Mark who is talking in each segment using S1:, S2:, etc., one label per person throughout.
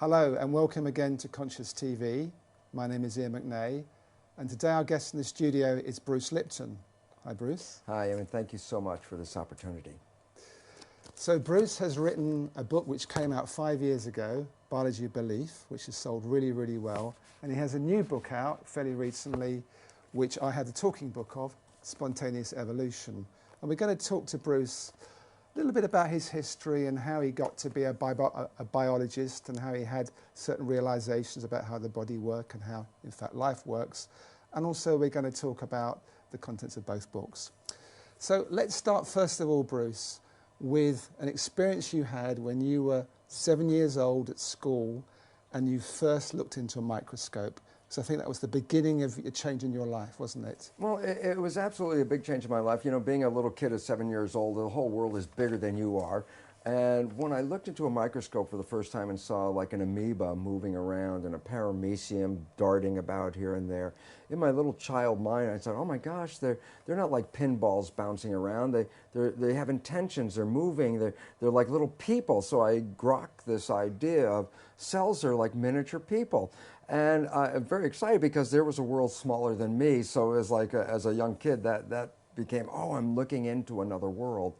S1: Hello and welcome again to Conscious TV. My name is Iain McNay and today our guest in the studio is Bruce Lipton. Hi Bruce.
S2: Hi, Iain, thank you so much for this opportunity.
S1: So Bruce has written a book which came out 5 years ago, Biology of Belief, which has sold really, really well. And he has a new book out fairly recently, which I had the talking book of, Spontaneous Evolution. And we're going to talk to Bruce a little bit about his history and how he got to be a biologist and how he had certain realizations about how the body works and how, in fact, life works. And also we're going to talk about the contents of both books. So let's start, first of all, Bruce, with an experience you had when you were 7 years old at school and you first looked into a microscope. So I think that was the beginning of a change in your life, wasn't it?
S2: Well, it was absolutely a big change in my life. You know, being a little kid at 7 years old, the whole world is bigger than you are. And when I looked into a microscope for the first time and saw like an amoeba moving around and a paramecium darting about here and there, in my little child mind, I thought, oh my gosh, they're not like pinballs bouncing around. They have intentions, they're moving, they're like little people. So I grokked this idea of cells are like miniature people. And I'm very excited because there was a world smaller than me. So it was like, as a young kid, that became, oh, I'm looking into another world.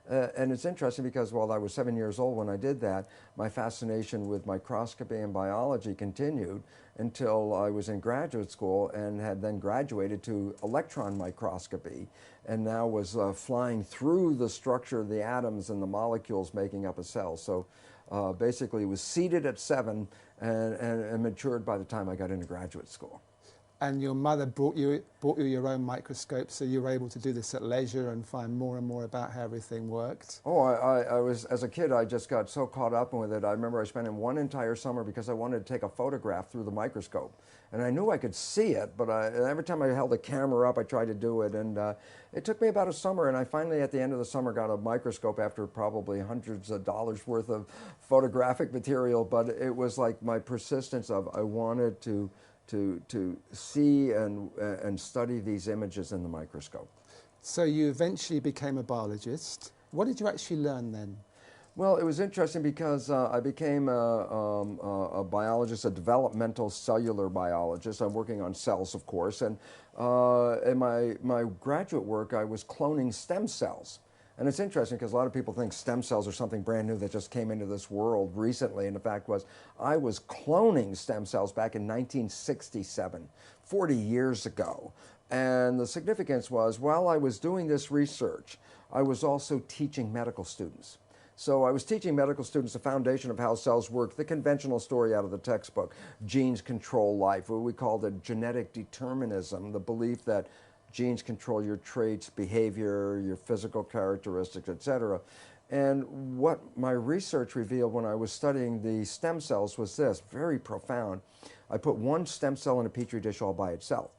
S2: And it's interesting because while I was 7 years old when I did that, my fascination with microscopy and biology continued until I was in graduate school and had then graduated to electron microscopy and now was flying through the structure of the atoms and the molecules making up a cell. So basically was seeded at 7 and matured by the time I got into graduate school.
S1: And your mother brought you your own microscope, so you were able to do this at leisure and find more and more about how everything worked?
S2: Oh, I was, as a kid, I just got so caught up with it. I remember I spent one entire summer because I wanted to take a photograph through the microscope. And I knew I could see it, but every time I held the camera up, I tried to do it. And it took me about a summer, and I finally, at the end of the summer, got a microscope after probably hundreds of dollars worth of photographic material. But it was like my persistence of I wanted to see and study these images in the microscope. So
S1: you eventually became a biologist. What did you actually learn then?
S2: Well, it was interesting because I became a biologist, a developmental cellular biologist. I'm working on cells, of course, and in my graduate work, I was cloning stem cells. And it's interesting because a lot of people think stem cells are something brand new that just came into this world recently. And the fact was, I was cloning stem cells back in 1967, 40 years ago. And the significance was, while I was doing this research, I was also teaching medical students. So I was teaching medical students the foundation of how cells work, the conventional story out of the textbook, genes control life, what we called it genetic determinism, the belief that genes control your traits, behavior, your physical characteristics, etc. And what my research revealed when I was studying the stem cells was this, very profound. I put one stem cell in a petri dish all by itself,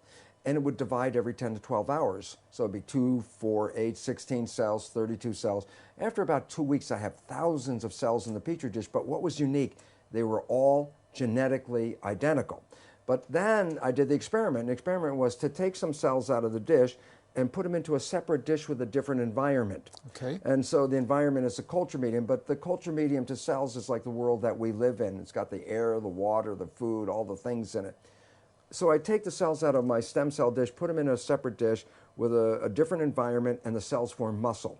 S2: and it would divide every 10 to 12 hours. So it'd be 2, 4, 8, 16 cells, 32 cells. After about 2 weeks, I have thousands of cells in the petri dish, but what was unique, they were all genetically identical. But then I did the experiment. The experiment was to take some cells out of the dish and put them into a separate dish with a different environment.
S1: Okay.
S2: And so the environment is a culture medium, but the culture medium to cells is like the world that we live in. It's got the air, the water, the food, all the things in it. So I take the cells out of my stem cell dish, put them in a separate dish with a different environment, and the cells form muscle.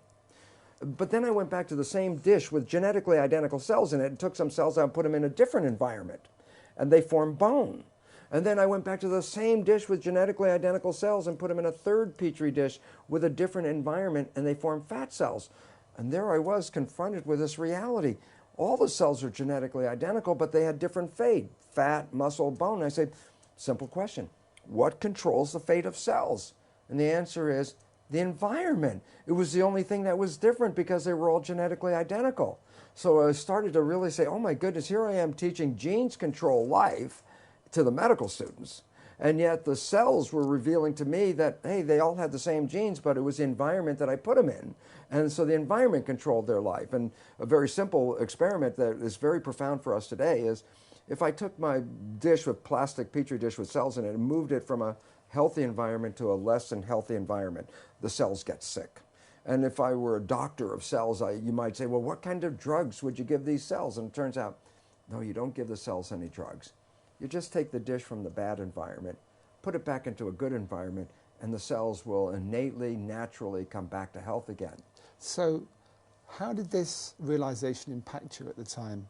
S2: But then I went back to the same dish with genetically identical cells in it and took some cells out and put them in a different environment, and they form bone. And then I went back to the same dish with genetically identical cells and put them in a third petri dish with a different environment, and they formed fat cells. And there I was confronted with this reality. All the cells are genetically identical, but they had different fate, fat, muscle, bone. And I said, simple question, what controls the fate of cells? And the answer is the environment. It was the only thing that was different because they were all genetically identical. So I started to really say, oh my goodness, here I am teaching genes control life to the medical students, and yet the cells were revealing to me that, hey, they all had the same genes, but it was the environment that I put them in, and so the environment controlled their life. And a very simple experiment that is very profound for us today is, if I took my dish with plastic petri dish with cells in it and moved it from a healthy environment to a less than healthy environment, the cells get sick. And if I were a doctor of cells, you might say, well, what kind of drugs would you give these cells? And it turns out No, you don't give the cells any drugs. You just take the dish from the bad environment, put it back into a good environment, and the cells will innately, naturally come back to health again.
S1: So how did this realization impact you at the time?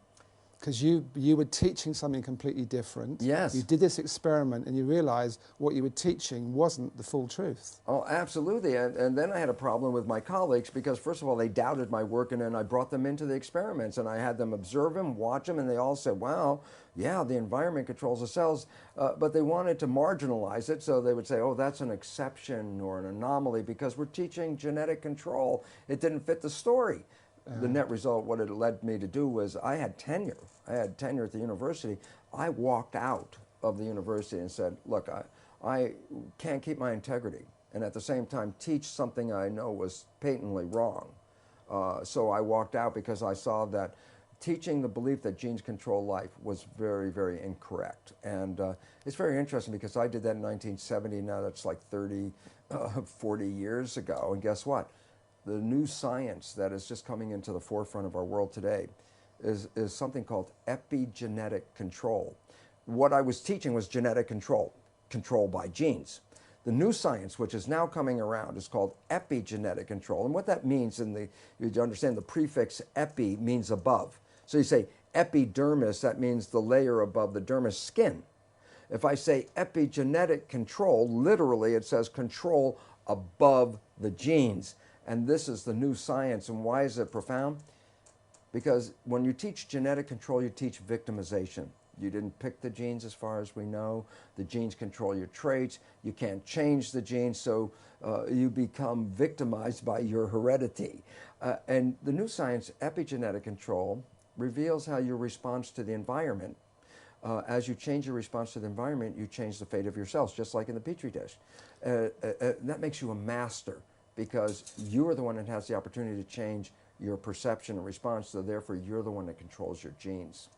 S1: Because you were teaching something completely different.
S2: Yes.
S1: You did this experiment and you realized what you were teaching wasn't the full truth.
S2: Oh, absolutely. And then I had a problem with my colleagues because, first of all, they doubted my work, and then I brought them into the experiments and I had them observe them, watch them, and they all said, wow, yeah, the environment controls the cells. But they wanted to marginalize it, so they would say, oh, that's an exception or an anomaly because we're teaching genetic control. It didn't fit the story. The net result, what it led me to do was I had tenure. I had tenure at the university. I walked out of the university and said, look, I can't keep my integrity and at the same time teach something I know was patently wrong. So I walked out because I saw that teaching the belief that genes control life was very, very incorrect. And it's very interesting because I did that in 1970. Now that's like 40 years ago. And guess what? The new science that is just coming into the forefront of our world today is something called epigenetic control. What I was teaching was genetic control, control by genes. The new science, which is now coming around, is called epigenetic control. And what that means, you understand the prefix epi means above. So you say epidermis, that means the layer above the dermis, skin. If I say epigenetic control, literally it says control above the genes. And this is the new science. And why is it profound? Because when you teach genetic control, you teach victimization. You didn't pick the genes as far as we know. The genes control your traits. You can't change the genes, so you become victimized by your heredity. And the new science, epigenetic control, reveals how your response to the environment, as you change your response to the environment, you change the fate of your cells, just like in the Petri dish. That makes you a master, because you are the one that has the opportunity to change your perception and response, so therefore you're the one that controls your genes.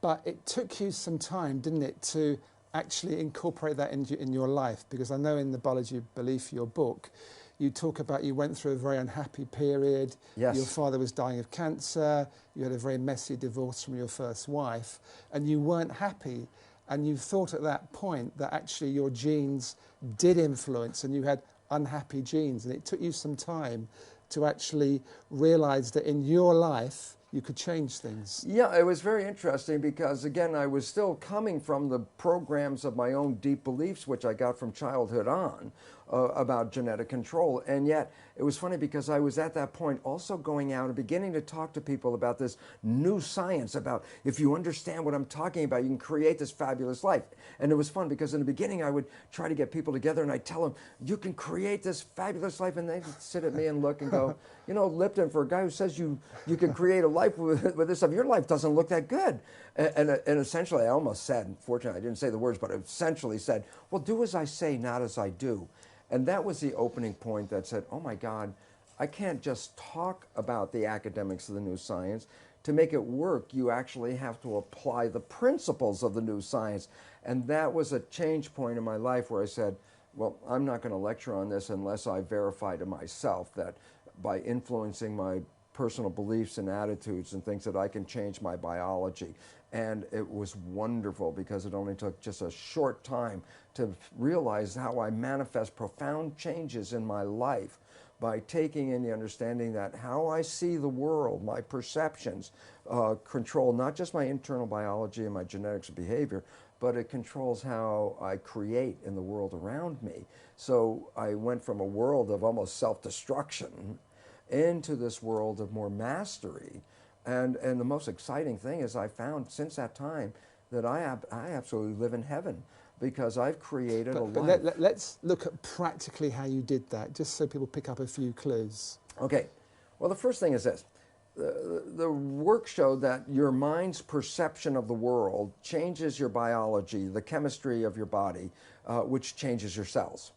S1: But it took you some time, didn't it, to actually incorporate that in your life? Because I know in the Biology of Belief, your book, you talk about you went through a very unhappy period.
S2: Yes.
S1: Your father was dying of cancer. You had a very messy divorce from your first wife, and you weren't happy. And you thought at that point that actually your genes did influence, and you had unhappy genes, and it took you some time to actually realize that in your life you could change things.
S2: Yeah, it was very interesting because, again, I was still coming from the programs of my own deep beliefs, which I got from childhood on, about genetic control. And yet, it was funny because I was at that point also going out and beginning to talk to people about this new science, about if you understand what I'm talking about, you can create this fabulous life. And it was fun because in the beginning I would try to get people together and I'd tell them, you can create this fabulous life. And they'd sit at me and look and go, you know, Lipton, for a guy who says you can create a life with this stuff, your life doesn't look that good. And essentially I almost said, unfortunately I didn't say the words, but I essentially said, well, do as I say, not as I do. And that was the opening point that said, oh my God, I can't just talk about the academics of the new science. To make it work, you actually have to apply the principles of the new science. And that was a change point in my life where I said, well, I'm not going to lecture on this unless I verify to myself that by influencing my personal beliefs and attitudes and things that I can change my biology. And it was wonderful because it only took just a short time to realize how I manifest profound changes in my life by taking in the understanding that how I see the world, my perceptions, control not just my internal biology and my genetics and behavior, but it controls how I create in the world around me. So I went from a world of almost self-destruction into this world of more mastery. And the most exciting thing is I found since that time that I absolutely live in heaven because I've created a life.
S1: Let's look at practically how you did that, just so people pick up a few clues.
S2: Okay. Well, the first thing is this. The work showed that your mind's perception of the world changes your biology, the chemistry of your body, which changes your cells.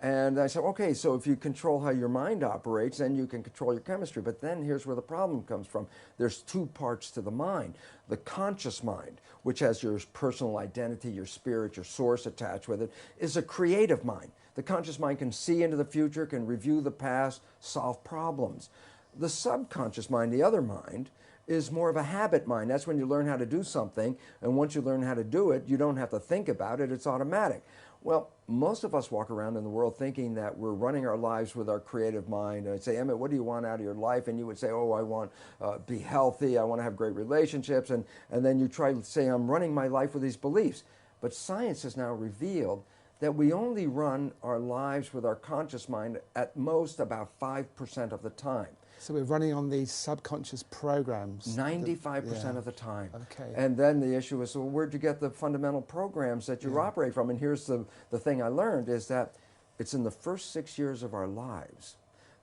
S2: And I said, okay, so if you control how your mind operates, then you can control your chemistry. But then here's where the problem comes from. There's two parts to the mind. The conscious mind, which has your personal identity, your spirit, your source attached with it, is a creative mind. The conscious mind can see into the future, can review the past, solve problems. The subconscious mind, the other mind, is more of a habit mind. That's when you learn how to do something, and once you learn how to do it, you don't have to think about it, it's automatic. Well, most of us walk around in the world thinking that we're running our lives with our creative mind. And I'd say, Emmett, what do you want out of your life? And you would say, oh, I want to be healthy, I want to have great relationships. And then you try to say, I'm running my life with these beliefs. But science has now revealed that we only run our lives with our conscious mind at most about 5% of the time.
S1: So we're running on these subconscious programs.
S2: 95% of the time.
S1: Okay.
S2: And then the issue is, well, where'd you get the fundamental programs that you operate from? And here's the thing I learned is that it's in the first 6 years of our lives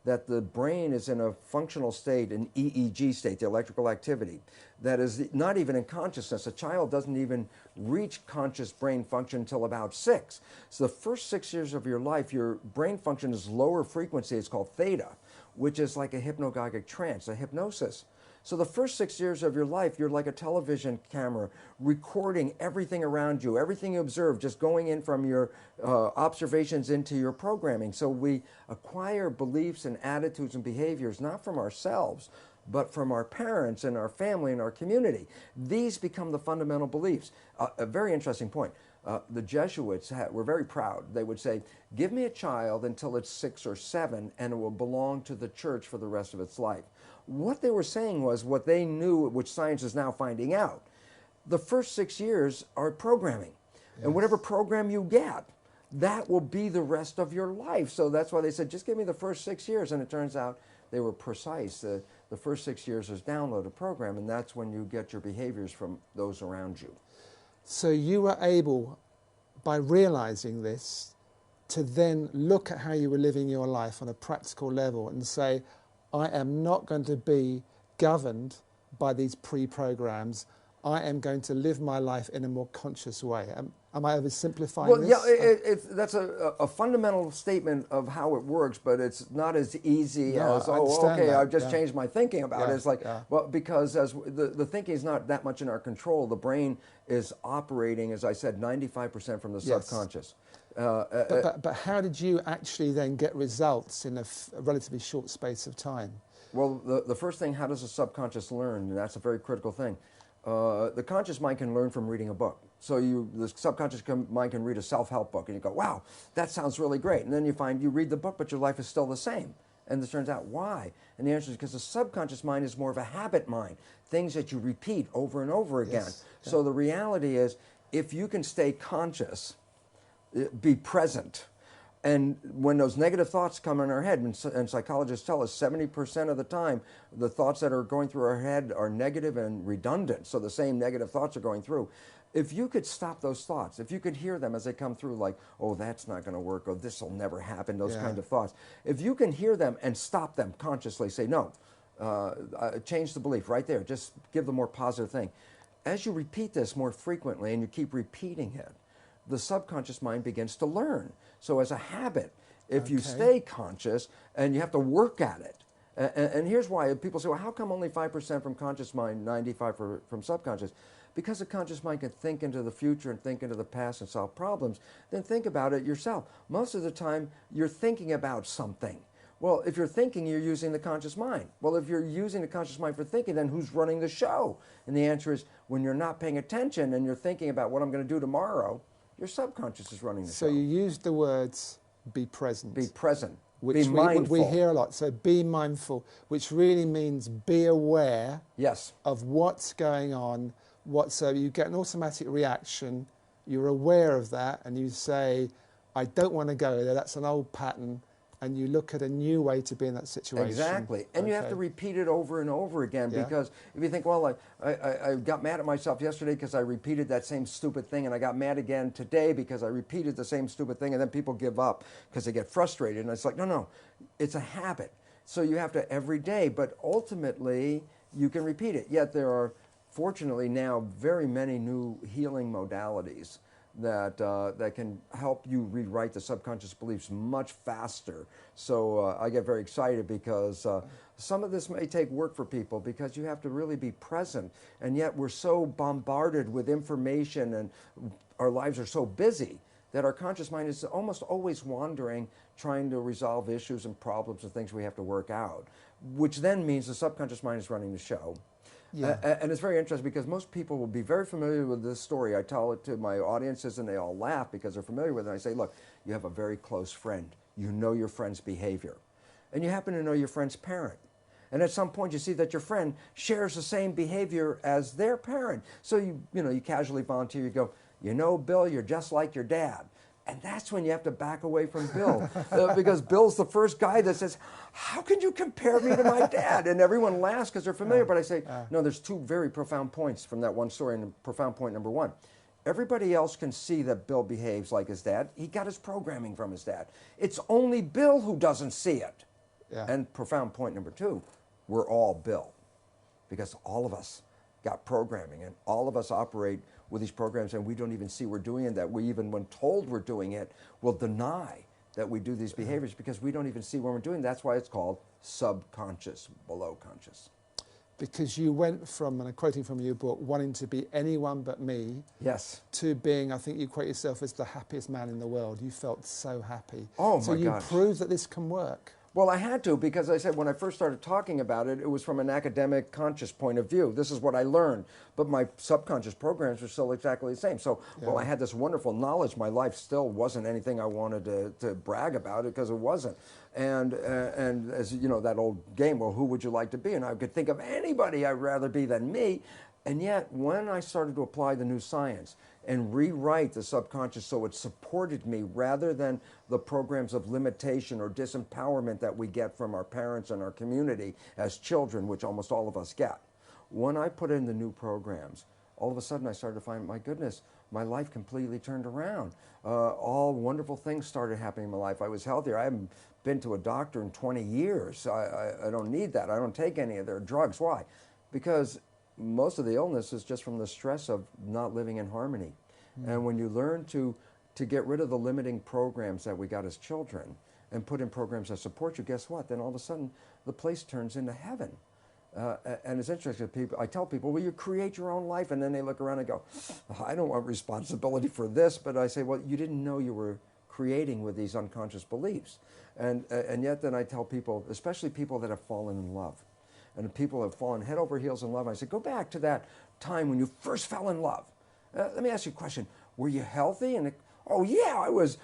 S2: that the brain is in a functional state, an EEG state, the electrical activity, that is not even in consciousness. A child doesn't even reach conscious brain function until about 6. So the first 6 years of your life, your brain function is lower frequency. It's called theta, which is like a hypnagogic trance, a hypnosis. So the first 6 years of your life, you're like a television camera, recording everything around you, everything you observe, just going in from your observations into your programming. So we acquire beliefs and attitudes and behaviors, not from ourselves, but from our parents and our family and our community. These become the fundamental beliefs. A very interesting point. The Jesuits were very proud. They would say, give me a child until it's 6 or 7 and it will belong to the church for the rest of its life. What they were saying was what they knew, which science is now finding out. The first 6 years are programming. Yes. And whatever program you get, that will be the rest of your life. So that's why they said, just give me the first 6 years. And it turns out they were precise. The first 6 years is download a program, and that's when you get your behaviors from those around you.
S1: So you were able, by realizing this, to then look at how you were living your life on a practical level and say, I am not going to be governed by these pre-programs. I am going to live my life in a more conscious way. Am I oversimplifying this?
S2: Well, yeah, that's a fundamental statement of how it works, but it's not as easy as, oh, okay, I've just changed my thinking about it. It's like, well, because as the thinking is not that much in our control. The brain is operating, as I said, 95% from the subconscious.
S1: But how did you actually then get results in a relatively short space of time?
S2: Well, the first thing, how does the subconscious learn? And that's a very critical thing. The conscious mind can learn from reading a book. So the subconscious mind can read a self-help book, and you go, wow, that sounds really great. And then you find you read the book, but your life is still the same. And it turns out, why? And the answer is because the subconscious mind is more of a habit mind, things that you repeat over and over again. Yes. So the reality is, if you can stay conscious, be present, and when those negative thoughts come in our head, and psychologists tell us 70% of the time, the thoughts that are going through our head are negative and redundant, so the same negative thoughts are going through. If you could stop those thoughts, if you could hear them as they come through, like, oh, that's not going to work, or this will never happen, those kind of thoughts. If you can hear them and stop them consciously, say, no, change the belief right there, just give the more positive thing. As you repeat this more frequently and you keep repeating it, the subconscious mind begins to learn. So as a habit, if you stay conscious, and you have to work at it, and here's why people say, well, how come only 5% from conscious mind, 95% from subconscious? Because the conscious mind can think into the future and think into the past and solve problems. Then think about it yourself. Most of the time, you're thinking about something. Well, if you're thinking, you're using the conscious mind. Well, if you're using the conscious mind for thinking, then who's running the show? And the answer is, when you're not paying attention and you're thinking about what I'm going to do tomorrow, your subconscious is running the show.
S1: So you used the words, be present.
S2: Be present.
S1: Which
S2: be mindful.
S1: We hear a lot. So be mindful, which really means be aware of what's going on. So you get an automatic reaction, you're aware of that, and you say, I don't want to go there, that's an old pattern, and you look at a new way to be in that situation.
S2: Exactly. And you have to repeat it over and over again, because if you think, well, I got mad at myself yesterday because I repeated that same stupid thing, and I got mad again today because I repeated the same stupid thing, and then people give up because they get frustrated. And it's like, no, it's a habit. So you have to every day, but ultimately you can repeat it. Yet there are, fortunately now, very many new healing modalities that can help you rewrite the subconscious beliefs much faster. So I get very excited because some of this may take work for people, because you have to really be present, and yet we're so bombarded with information and our lives are so busy that our conscious mind is almost always wandering, trying to resolve issues and problems and things we have to work out, which then means the subconscious mind is running the show.
S1: Yeah.
S2: And it's very interesting because most people will be very familiar with this story. I tell it to my audiences and they all laugh because they're familiar with it. I say, look, you have a very close friend. You know your friend's behavior. And you happen to know your friend's parent. And at some point you see that your friend shares the same behavior as their parent. So you casually volunteer, you go, you know, Bill, you're just like your dad. And that's when you have to back away from Bill. Because Bill's the first guy that says, how can you compare me to my dad? And everyone laughs because they're familiar. But I say, no, there's two very profound points from that one story. And profound point number one, everybody else can see that Bill behaves like his dad. He got his programming from his dad. It's only Bill who doesn't see it.
S1: Yeah.
S2: And profound point number two, we're all Bill. Because all of us got programming and all of us operate with these programs and we don't even see we're doing it, that we even when told we're doing it will deny that we do these behaviors because we don't even see when we're doing it. That's why it's called subconscious, below conscious.
S1: Because you went from, and I'm quoting from your book, wanting to be anyone but me,
S2: yes,
S1: to being, I think you quote yourself as the happiest man in the world. You felt so happy.
S2: Oh
S1: so
S2: my
S1: you
S2: gosh.
S1: proved that this can work.
S2: Well, I had to because I said when I first started talking about it, it was from an academic conscious point of view. This is what I learned. But my subconscious programs were still exactly the same. So while I had this wonderful knowledge, my life still wasn't anything I wanted to brag about it because it wasn't. And as you know, that old game, well, who would you like to be? And I could think of anybody I'd rather be than me. And yet, when I started to apply the new science and rewrite the subconscious so it supported me rather than the programs of limitation or disempowerment that we get from our parents and our community as children, which almost all of us get. When I put in the new programs, all of a sudden I started to find, my goodness, my life completely turned around. All wonderful things started happening in my life. I was healthier. I haven't been to a doctor in 20 years. I don't need that. I don't take any of their drugs. Why? Because most of the illness is just from the stress of not living in harmony. And when you learn to get rid of the limiting programs that we got as children and put in programs that support you, guess what? Then all of a sudden the place turns into heaven. And it's interesting, people, I tell people, well, you create your own life, and then they look around and go, oh, I don't want responsibility for this, but I say, well, you didn't know you were creating with these unconscious beliefs. And yet then I tell people, especially people that have fallen in love, and people have fallen head over heels in love. I say, go back to that time when you first fell in love. Let me ask you a question. Were you healthy? And oh yeah, I was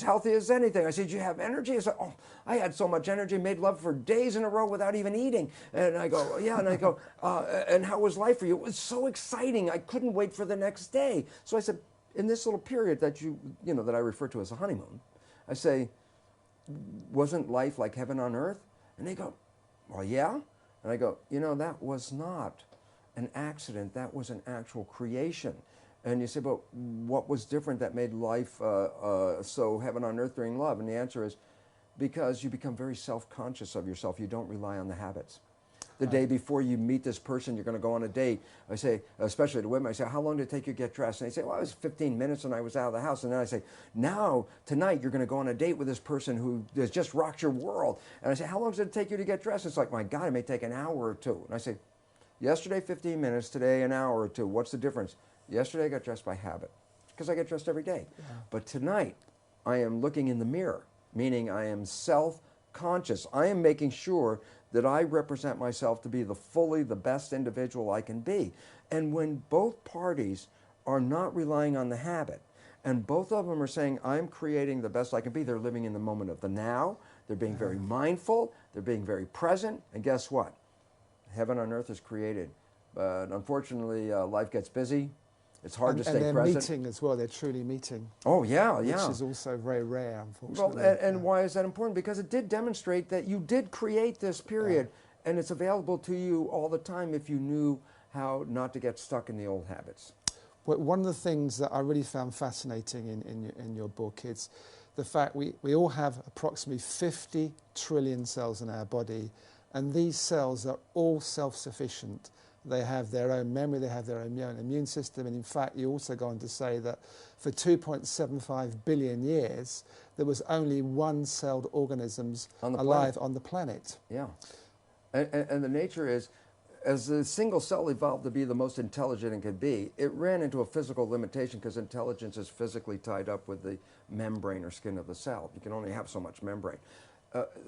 S2: healthy as anything. I said, did you have energy? I said, oh, I had so much energy, made love for days in a row without even eating. And I go, yeah. And I go, and how was life for you? It was so exciting. I couldn't wait for the next day. So I said, in this little period that that I refer to as a honeymoon, I say, wasn't life like heaven on earth? And they go, well, yeah. And I go, that was not an accident. That was an actual creation. And you say, but what was different that made life so heaven on earth during love? And the answer is because you become very self-conscious of yourself. You don't rely on the habits. The day before you meet this person, you're going to go on a date. I say, especially to women, I say, how long did it take you to get dressed? And they say, well, it was 15 minutes and I was out of the house. And then I say, now, tonight, you're going to go on a date with this person who has just rocked your world. And I say, how long does it take you to get dressed? It's like, my God, it may take an hour or two. And I say, yesterday, 15 minutes, today, an hour or two. What's the difference? Yesterday, I got dressed by habit because I get dressed every day. Yeah. But tonight, I am looking in the mirror, meaning I am self-conscious. I am making sure that I represent myself to be the best individual I can be. And when both parties are not relying on the habit, and both of them are saying, I'm creating the best I can be, they're living in the moment of the now, they're being very mindful, they're being very present, and guess what? Heaven on earth is created. But unfortunately, life gets busy. It's hard to stay present.
S1: And they're meeting as well. They're truly meeting.
S2: Oh, yeah, yeah.
S1: Which is also very rare, unfortunately.
S2: Well, and why is that important? Because it did demonstrate that you did create this period, and it's available to you all the time if you knew how not to get stuck in the old habits.
S1: But one of the things that I really found fascinating in your book is the fact we all have approximately 50 trillion cells in our body, and these cells are all self-sufficient. They have their own memory, they have their own immune system, and in fact you also go on to say that for 2.75 billion years there was only one-celled organisms alive on the planet.
S2: Yeah, and the nature is, as the single cell evolved to be the most intelligent it could be, it ran into a physical limitation because intelligence is physically tied up with the membrane or skin of the cell. You can only have so much membrane.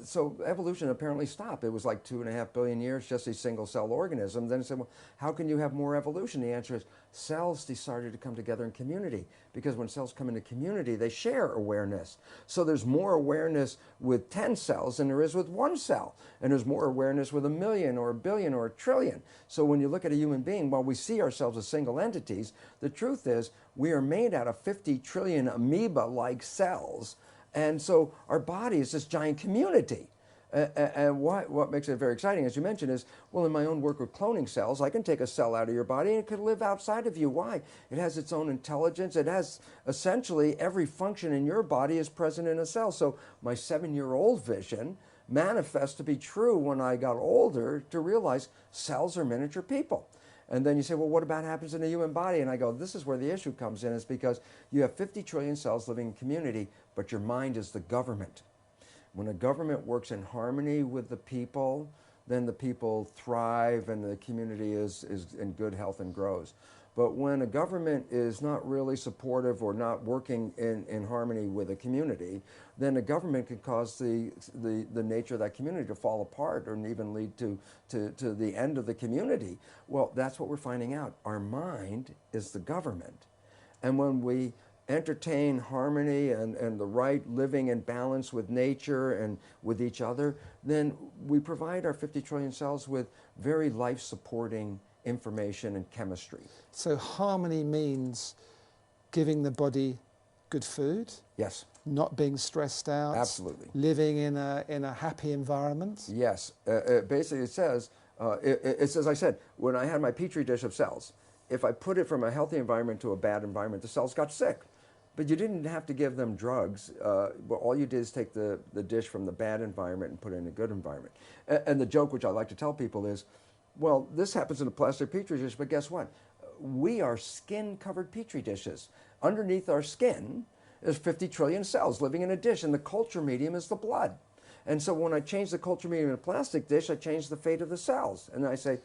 S2: So evolution apparently stopped. It was like 2.5 billion years, just a single-cell organism. Then it said, well, how can you have more evolution? The answer is cells decided to come together in community, because when cells come into community, they share awareness. So there's more awareness with 10 cells than there is with one cell. And there's more awareness with 1 million or 1 billion or 1 trillion. So when you look at a human being, while we see ourselves as single entities, the truth is we are made out of 50 trillion amoeba-like cells. And so our body is this giant community. And what makes it very exciting, as you mentioned, is, well, in my own work with cloning cells, I can take a cell out of your body and it could live outside of you. Why? It has its own intelligence. It has essentially every function in your body is present in a cell. So my 7-year-old vision manifests to be true when I got older, to realize cells are miniature people. And then you say, well, what about happens in the human body? And I go, this is where the issue comes in, is because you have 50 trillion cells living in community, but your mind is the government. When a government works in harmony with the people, then the people thrive and the community is in good health and grows. But when a government is not really supportive or not working in harmony with a community, then the government can cause the nature of that community to fall apart, or even lead to the end of the community. Well, that's what we're finding out. Our mind is the government. And when we entertain harmony and the right living in balance with nature and with each other, then we provide our 50 trillion cells with very life-supporting information and chemistry.
S1: So harmony means giving the body good food?
S2: Yes.
S1: Not being stressed out?
S2: Absolutely.
S1: Living in a happy environment?
S2: Yes. Basically it says, as I said, when I had my petri dish of cells, if I put it from a healthy environment to a bad environment, the cells got sick. But you didn't have to give them drugs. But all you did is take the dish from the bad environment and put it in a good environment. And the joke, which I like to tell people, is, well, this happens in a plastic petri dish, but guess what? We are skin-covered petri dishes. Underneath our skin is 50 trillion cells living in a dish, and the culture medium is the blood. And so when I change the culture medium in a plastic dish, I change the fate of the cells. And I say,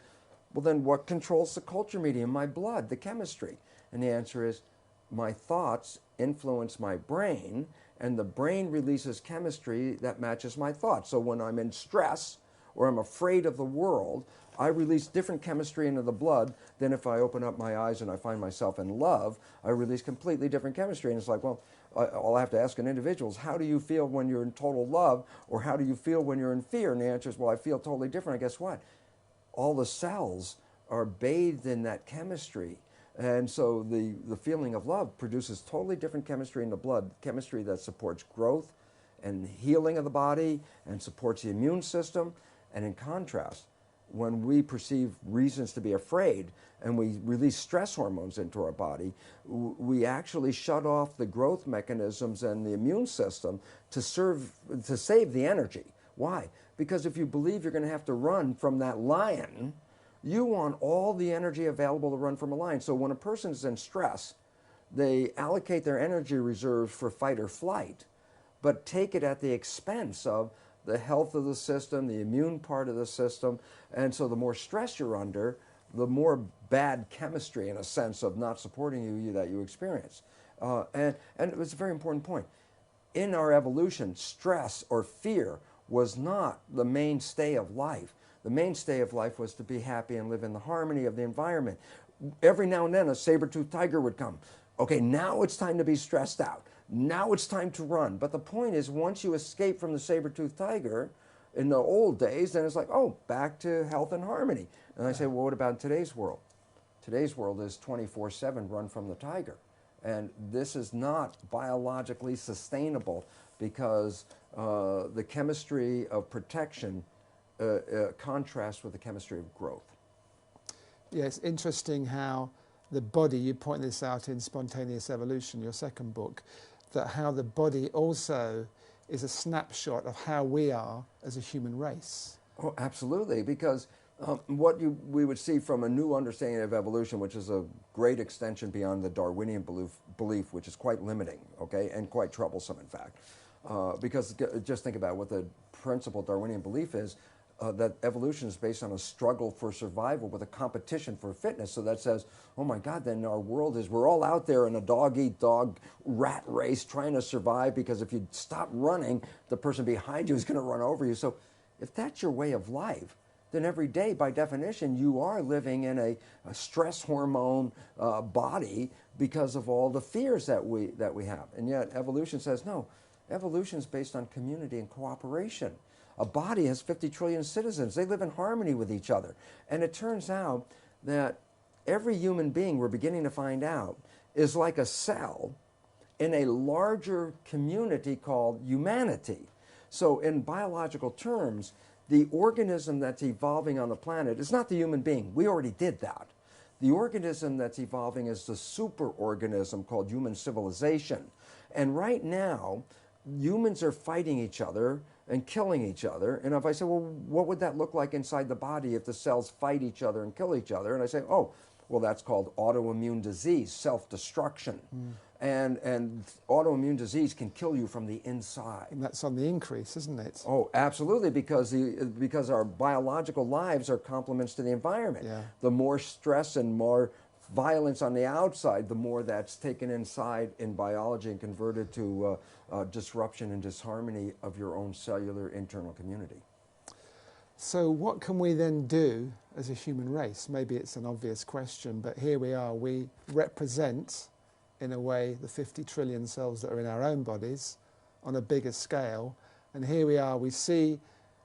S2: well, then what controls the culture medium? My blood, the chemistry. And the answer is, my thoughts influence my brain, and the brain releases chemistry that matches my thoughts. So when I'm in stress or I'm afraid of the world, I release different chemistry into the blood than if I open up my eyes and I find myself in love. I release completely different chemistry. And it's like, well, all I have to ask an individual is, how do you feel when you're in total love, or how do you feel when you're in fear? And the answer is, well, I feel totally different. And guess what? All the cells are bathed in that chemistry. And so the feeling of love produces totally different chemistry in the blood, chemistry that supports growth and healing of the body and supports the immune system. And in contrast, when we perceive reasons to be afraid and we release stress hormones into our body, we actually shut off the growth mechanisms and the immune system to save the energy. Why? Because if you believe you're going to have to run from that lion, you want all the energy available to run from a lion. So when a person is in stress, they allocate their energy reserves for fight or flight, but take it at the expense of the health of the system, the immune part of the system. And so the more stress you're under, the more bad chemistry, in a sense, of not supporting you that you experience. And it was a very important point. In our evolution, stress or fear was not the mainstay of life. The mainstay of life was to be happy and live in the harmony of the environment. Every now and then a saber-toothed tiger would come. Okay, now it's time to be stressed out. Now it's time to run. But the point is, once you escape from the saber-toothed tiger, in the old days, then it's like, oh, back to health and harmony. And I say, well, what about today's world? Today's world is 24/7 run from the tiger. And this is not biologically sustainable, because the chemistry of protection contrasts with the chemistry of growth.
S1: Yeah, it's interesting how the body, you point this out in Spontaneous Evolution, your second book, that how the body also is a snapshot of how we are as a human race.
S2: Oh, absolutely, because what we would see from a new understanding of evolution, which is a great extension beyond the Darwinian belief, which is quite limiting, okay, and quite troublesome, in fact. Because just think about what the principal Darwinian belief is. that evolution is based on a struggle for survival with a competition for fitness. So that says, oh my God, then our world is, we're all out there in a dog-eat-dog rat race trying to survive, because if you stop running, the person behind you is going to run over you. So if that's your way of life, then every day, by definition, you are living in a stress hormone body because of all the fears that we have. And yet evolution says, no, evolution is based on community and cooperation. A body has 50 trillion citizens. They live in harmony with each other. And it turns out that every human being, we're beginning to find out, is like a cell in a larger community called humanity. So in biological terms, the organism that's evolving on the planet is not the human being. We already did that. The organism that's evolving is the superorganism called human civilization. And right now, humans are fighting each other and killing each other. And if I say, well, what would that look like inside the body if the cells fight each other and kill each other? And I say, oh, well, that's called autoimmune disease, self-destruction. And autoimmune disease can kill you from the inside.
S1: And that's on the increase, isn't it?
S2: Oh, absolutely, because our biological lives are complements to the environment.
S1: Yeah.
S2: The more stress and more violence on the outside, the more that's taken inside in biology and converted to disruption and disharmony of your own cellular internal community.
S1: So what can we then do as a human race? Maybe it's an obvious question, but here we are. We represent, in a way, the 50 trillion cells that are in our own bodies on a bigger scale. And here we are, we see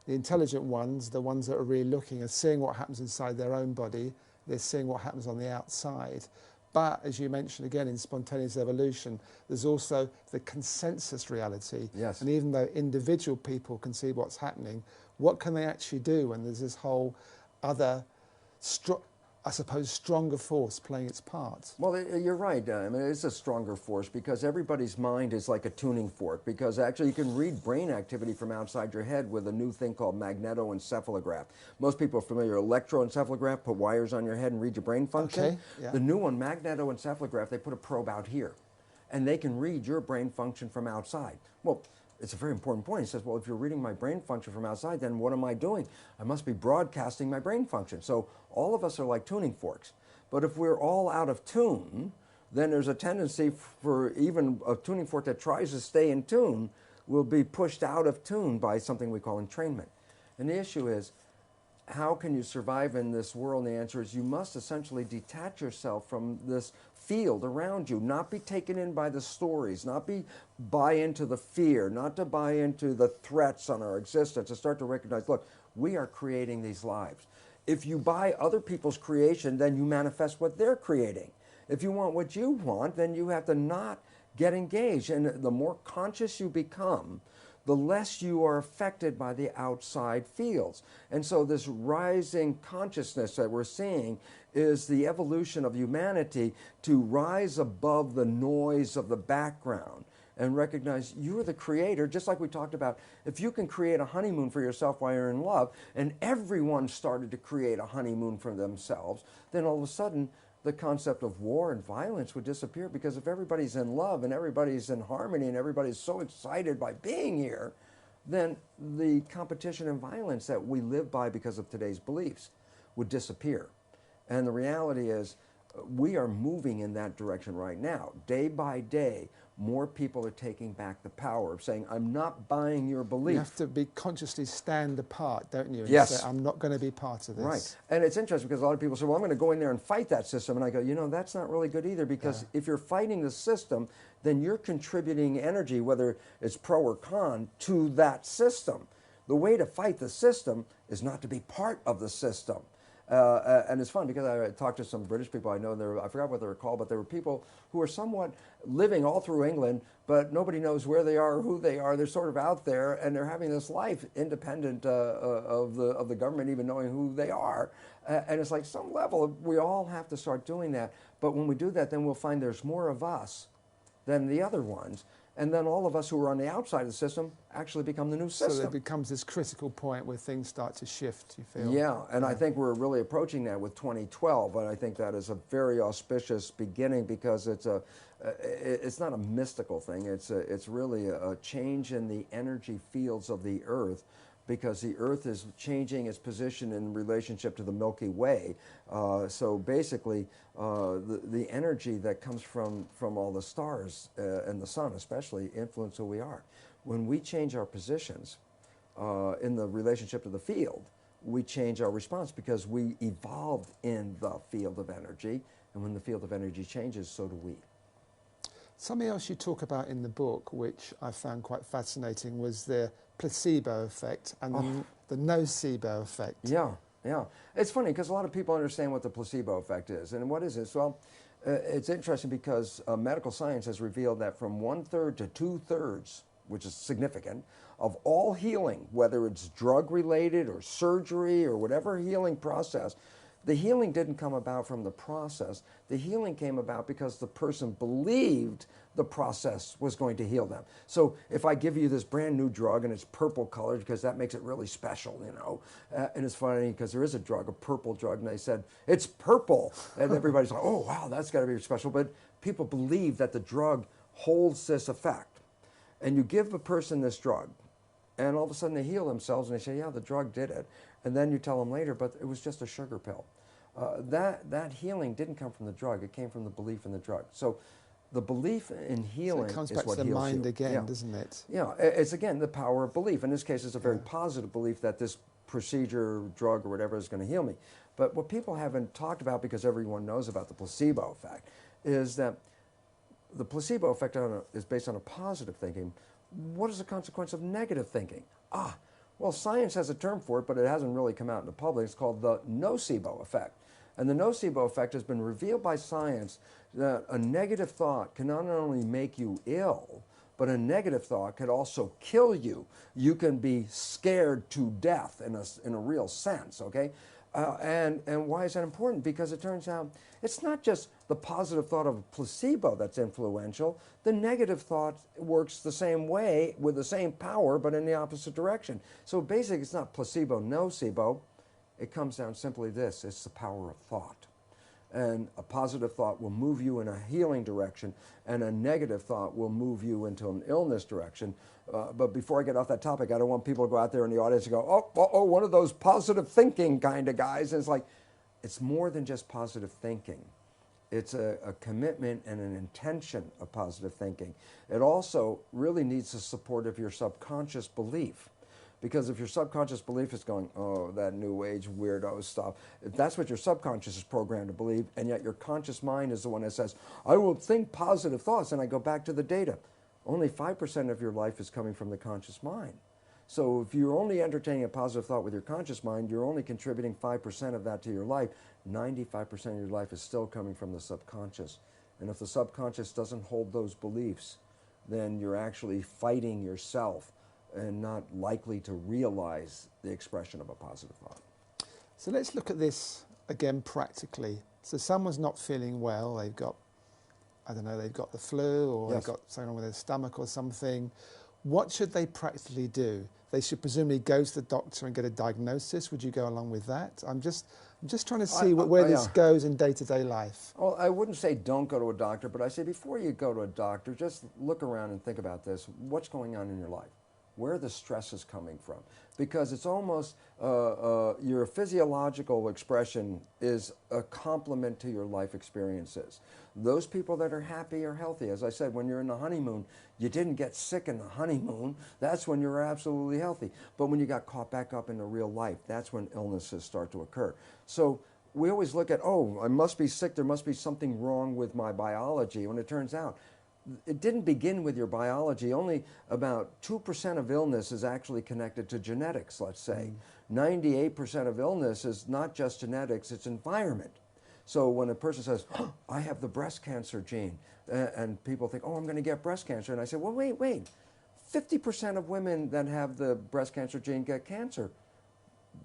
S1: the intelligent ones, the ones that are really looking and seeing what happens inside their own body. They're seeing what happens on the outside. But as you mentioned again, in spontaneous evolution, there's also the consensus reality.
S2: Yes.
S1: And even though individual people can see what's happening, what can they actually do when there's this whole other, I suppose, stronger force playing its part?
S2: Well, you're right. I mean, it's a stronger force because everybody's mind is like a tuning fork, because actually you can read brain activity from outside your head with a new thing called magnetoencephalograph. Most people are familiar with electroencephalograph, put wires on your head and read your brain function.
S1: Okay, yeah.
S2: The new one, magnetoencephalograph, they put a probe out here, and they can read your brain function from outside. Well, it's a very important point. He says, well, if you're reading my brain function from outside, then what am I doing? I must be broadcasting my brain function. So all of us are like tuning forks. But if we're all out of tune, then there's a tendency for even a tuning fork that tries to stay in tune will be pushed out of tune by something we call entrainment. And the issue is, how can you survive in this world? And the answer is you must essentially detach yourself from this field around you, not be taken in by the stories, not buy into the fear, not to buy into the threats on our existence, and start to recognize, look, we are creating these lives. If you buy other people's creation, then you manifest what they're creating. If you want what you want, then you have to not get engaged. And the more conscious you become, the less you are affected by the outside fields. And so this rising consciousness that we're seeing is the evolution of humanity to rise above the noise of the background and recognize you're the creator, just like we talked about. If you can create a honeymoon for yourself while you're in love, and everyone started to create a honeymoon for themselves, then all of a sudden the concept of war and violence would disappear, because if everybody's in love and everybody's in harmony and everybody's so excited by being here, then the competition and violence that we live by because of today's beliefs would disappear. And the reality is we are moving in that direction right now. Day by day, more people are taking back the power of saying, I'm not buying your belief.
S1: You have to be consciously stand apart, don't you? And
S2: Yes.
S1: say, I'm not going to be part of this.
S2: Right. And it's interesting because a lot of people say, well, I'm going to go in there and fight that system. And I go, you know, that's not really good either, because if you're fighting the system, then you're contributing energy, whether it's pro or con, to that system. The way to fight the system is not to be part of the system. And it's fun because I talked to some British people I know, and I forgot what they were called, but there were people who are somewhat living all through England, but nobody knows where they are or who they are. They're sort of out there, and they're having this life independent of the government even knowing who they are. And it's like some level, we all have to start doing that. But when we do that, then we'll find there's more of us than the other ones. And then all of us who are on the outside of the system actually become the new system.
S1: So there becomes this critical point where things start to shift, you feel?
S2: Yeah, and I think we're really approaching that with 2012, and I think that is a very auspicious beginning, because it's not a mystical thing. It's really a change in the energy fields of the earth because the Earth is changing its position in relationship to the Milky Way. So basically, the energy that comes from all the stars and the sun especially influence who we are. When we change our positions in the relationship to the field, we change our response because we evolved in the field of energy, and when the field of energy changes, so do we.
S1: Something else you talk about in the book, which I found quite fascinating, was the placebo effect and the nocebo effect.
S2: Yeah, yeah. It's funny because a lot of people understand what the placebo effect is. And what is this? Well, it's interesting because medical science has revealed that from 1/3 to 2/3, which is significant, of all healing, whether it's drug-related or surgery or whatever healing process, the healing didn't come about from the process. The healing came about because the person believed the process was going to heal them. So if I give you this brand new drug and it's purple colored because that makes it really special, you know. And it's funny because there is a drug, a purple drug, and they said, it's purple. And everybody's like, oh, wow, that's got to be special. But people believe that the drug holds this effect. And you give a person this drug, and all of a sudden they heal themselves and they say, yeah, the drug did it. And then you tell them later, but it was just a sugar pill. That healing didn't come from the drug. It came from the belief in the drug. So the belief in healing is what heals you.
S1: It comes back to the mind again, doesn't it?
S2: Yeah, it's again the power of belief. In this case, it's a very positive belief that this procedure, drug, or whatever is going to heal me. But what people haven't talked about, because everyone knows about the placebo effect, is that the placebo effect is based on a positive thinking. What is the consequence of negative thinking? Well, science has a term for it, but it hasn't really come out in the public. It's called the nocebo effect. And the nocebo effect has been revealed by science that a negative thought can not only make you ill, but a negative thought could also kill you. You can be scared to death in a real sense, okay? And why is that important? Because it turns out it's not just the positive thought of a placebo that's influential. The negative thought works the same way with the same power, but in the opposite direction. So basically, it's not placebo, nocebo. It comes down simply this. It's the power of thought. And a positive thought will move you in a healing direction, and a negative thought will move you into an illness direction. But before I get off that topic, I don't want people to go out there in the audience and go, oh, one of those positive thinking kind of guys. And it's like, it's more than just positive thinking. It's a commitment and an intention of positive thinking. It also really needs the support of your subconscious belief. Because if your subconscious belief is going, oh, that new age weirdo stuff, if that's what your subconscious is programmed to believe, and yet your conscious mind is the one that says, I will think positive thoughts, and I go back to the data. Only 5% of your life is coming from the conscious mind. So if you're only entertaining a positive thought with your conscious mind, you're only contributing 5% of that to your life. 95% of your life is still coming from the subconscious. And if the subconscious doesn't hold those beliefs, then you're actually fighting yourself and not likely to realize the expression of a positive thought.
S1: So let's look at this again practically. So someone's not feeling well, they've got, I don't know, they've got the flu, or they've got something wrong with their stomach or something. What should they practically do? They should presumably go to the doctor and get a diagnosis. Would you go along with that? I'm just trying to see where this goes in day-to-day life.
S2: Well, I wouldn't say don't go to a doctor, but I say before you go to a doctor, just look around and think about this. What's going on in your life? Where the stress is coming from? Because it's almost your physiological expression is a complement to your life experiences. Those people that are happy are healthy. As I said, when you're in the honeymoon, you didn't get sick in the honeymoon. That's when you're absolutely healthy. But when you got caught back up into real life, that's when illnesses start to occur. So we always look at, oh, I must be sick. There must be something wrong with my biology. When it turns out, it didn't begin with your biology. Only about 2% of illness is actually connected to genetics, let's say. 98% of illness is not just genetics, it's environment. So when a person says, oh, I have the breast cancer gene, and people think, oh, I'm going to get breast cancer. And I say, well, wait. 50% of women that have the breast cancer gene get cancer.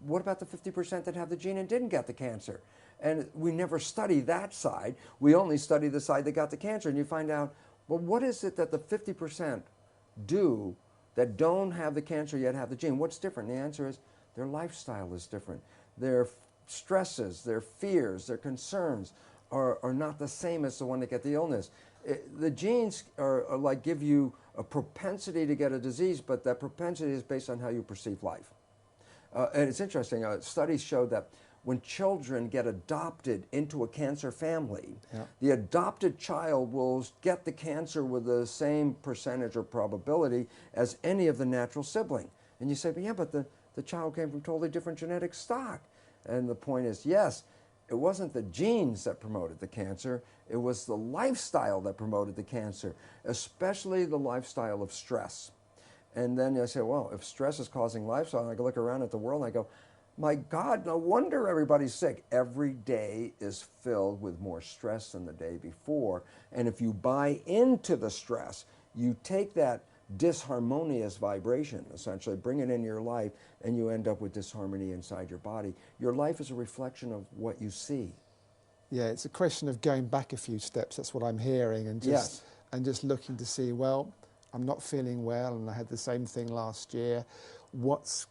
S2: What about the 50% that have the gene and didn't get the cancer? And we never study that side. We only study the side that got the cancer. And you find out, well, what is it that the 50% do that don't have the cancer yet have the gene? What's different? The answer is their lifestyle is different. Their stresses, their fears, their concerns are not the same as the one that get the illness. The genes are like give you a propensity to get a disease, but that propensity is based on how you perceive life. And it's interesting, studies show that when children get adopted into a cancer family, the adopted child will get the cancer with the same percentage or probability as any of the natural sibling. And you say, but yeah, but the child came from totally different genetic stock. And the point is, yes, it wasn't the genes that promoted the cancer, it was the lifestyle that promoted the cancer, especially the lifestyle of stress. And then I say, well, if stress is causing lifestyle, and I look around at the world and I go, my God, no wonder everybody's sick. Every day is filled with more stress than the day before. And if you buy into the stress, you take that disharmonious vibration, essentially, bring it in your life, and you end up with disharmony inside your body. Your life is a reflection of what you see.
S1: Yeah, it's a question of going back a few steps. That's what I'm hearing, and just looking to see, well, I'm not feeling well, and I had the same thing last year. What's